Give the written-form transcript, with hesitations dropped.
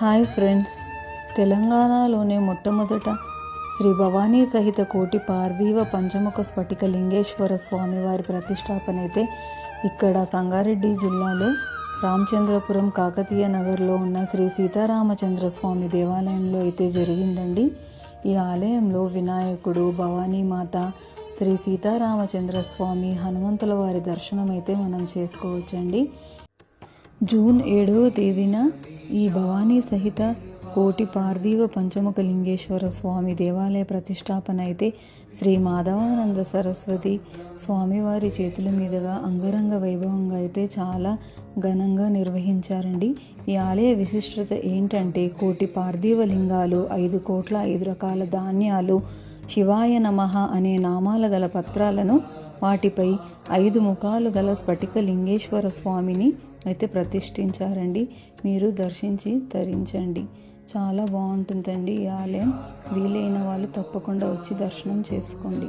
Hi friends, తెలంగాణలోనే మొట్టమొదట శ్రీ భవానీ సహిత కోటి పార్థివ పంచముఖ స్ఫటిక లింగేశ్వర స్వామి వారి ప్రతిష్టాపన అయితే ఇక్కడ సంగారెడ్డి జిల్లాలో రామచంద్రపురం కాకతీయ నగర్లో ఉన్న శ్రీ సీతారామచంద్ర స్వామి దేవాలయంలో అయితే జరిగిందండి. ఈ ఆలయంలో వినాయకుడు, భవానీమాత, శ్రీ సీతారామచంద్ర స్వామి, హనుమంతుల వారి దర్శనం అయితే మనం చేసుకోవచ్చండి. జూన్ 7వ తేదీన ఈ భవానీ సహిత కోటి పార్థివ పంచముఖ లింగేశ్వర స్వామి దేవాలయ ప్రతిష్టాపన అయితే శ్రీ మాధవానంద సరస్వతి స్వామివారి చేతుల మీదుగా అంగరంగ వైభవంగా అయితే చాలా ఘనంగా నిర్వహించారండి. ఈ ఆలయ విశిష్టత ఏంటంటే కోటి పార్థివ లింగాలు, 5 కోట్ల 5 రకాల ధాన్యాలు, శివాయ నమః అనే నామాల గల పత్రాలను, వాటిపై 5 ముఖాలు గల స్ఫటిక లింగేశ్వర స్వామిని అయితే ప్రతిష్ఠించారండి. మీరు దర్శించి తరించండి. చాలా బాగుంటుందండి ఈ ఆలయం. వీలైన వాళ్ళు తప్పకుండా వచ్చి దర్శనం చేసుకోండి.